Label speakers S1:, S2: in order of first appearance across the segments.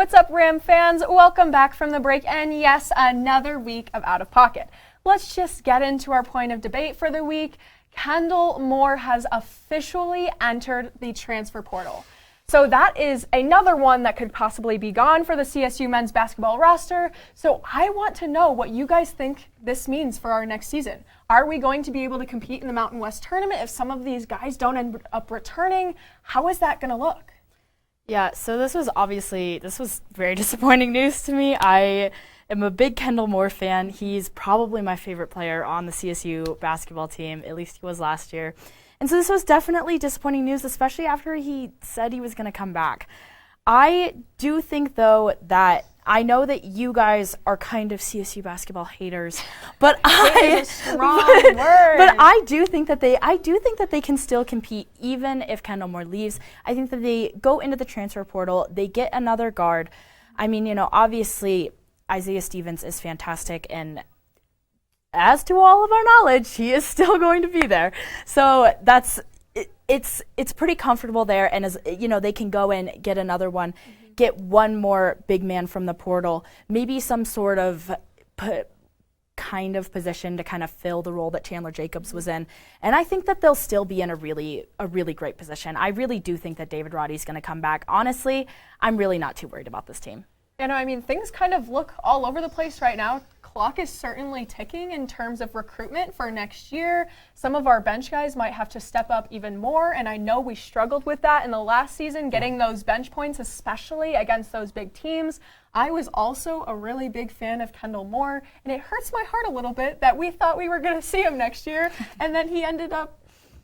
S1: What's up, Ram fans? Welcome back from the break, and yes, another week of Out of Pocket. Let's just get into our point of debate for the week. Kendall Moore has officially entered the transfer portal. So that is another one that could possibly be gone for the CSU men's basketball roster. So I want to know what you guys think this means for our next season. Are we going to be able to compete in the Mountain West tournament if some of these guys don't end up returning? How is that going to look?
S2: Yeah, so this was very disappointing news to me. I am a big Kendall Moore fan. He's probably my favorite player on the CSU basketball team, at least he was last year. And so this was definitely disappointing news, especially after he said he was going to come back. I do think, though, that I know that you guys are kind of CSU basketball haters, but I do think that they can still compete even if Kendall Moore leaves. I think that they go into the transfer portal, they get another guard. I mean, obviously Isaiah Stevens is fantastic, and as to all of our knowledge, he is still going to be there. So it's pretty comfortable there, and as they can go in, get another one, get one more big man from the portal, maybe some sort of kind of position to kind of fill the role that Chandler Jacobs was in. And I think that they'll still be in a really great position. I really do think that David Roddy's going to come back. Honestly, I'm really not too worried about this team.
S1: Things kind of look all over the place right now. Clock is certainly ticking in terms of recruitment for next year. Some of our bench guys might have to step up even more, and I know we struggled with that in the last season, getting those bench points, especially against those big teams. I was also a really big fan of Kendall Moore, and it hurts my heart a little bit that we thought we were going to see him next year, and then he ended up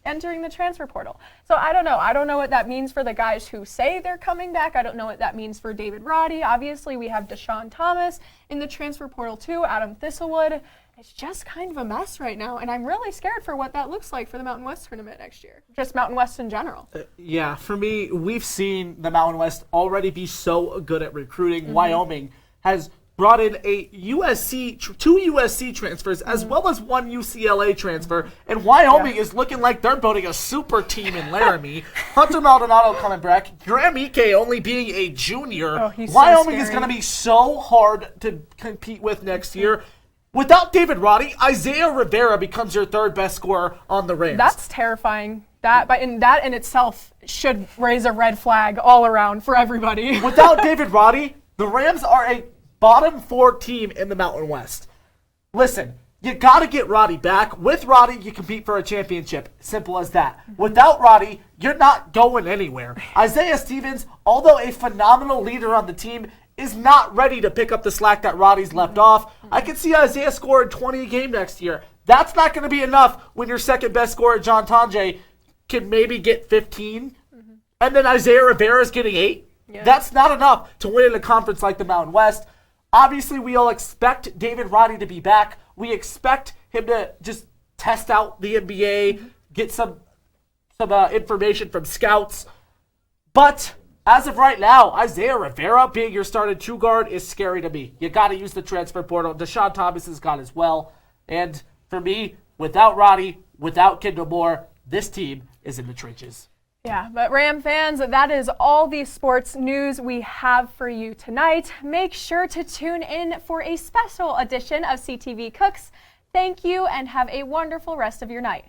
S1: entering the transfer portal. So I don't know. I don't know what that means for the guys who say they're coming back. I don't know what that means for David Roddy. Obviously, we have Deshaun Thomas in the transfer portal too, Adam Thistlewood. It's just kind of a mess right now, and I'm really scared for what that looks like for the Mountain West tournament next year. Just Mountain West in general.
S3: Yeah, for me, we've seen the Mountain West already be so good at recruiting. Wyoming has brought in two USC transfers as well as one UCLA transfer, and Wyoming is looking like they're building a super team in Laramie. Hunter Maldonado coming back, Graham Ike only being a junior. Wyoming is going to be so hard to compete with next year. Without David Roddy, Isaiah Rivera becomes your third best scorer on the Rams.
S1: That's terrifying. That in itself should raise a red flag all around for everybody.
S3: Without David Roddy, the Rams are a bottom 4 team in the Mountain West. Listen, you got to get Roddy back. With Roddy, you compete for a championship. Simple as that. Without Roddy, you're not going anywhere. Isaiah Stevens, although a phenomenal leader on the team, is not ready to pick up the slack that Roddy's left off. I can see Isaiah scoring 20 a game next year. That's not going to be enough when your second best scorer, John Tonje, can maybe get 15, and then Isaiah Rivera is getting 8. Yeah. That's not enough to win in a conference like the Mountain West. Obviously, we all expect David Roddy to be back. We expect him to just test out the NBA, get some information from scouts. But as of right now, Isaiah Rivera being your starting true guard is scary to me. You got to use the transfer portal. Deshaun Thomas has got as well. And for me, without Roddy, without Kendall Moore, this team is in the trenches.
S1: Yeah, but Ram fans, that is all the sports news we have for you tonight. Make sure to tune in for a special edition of CTV Cooks. Thank you, and have a wonderful rest of your night.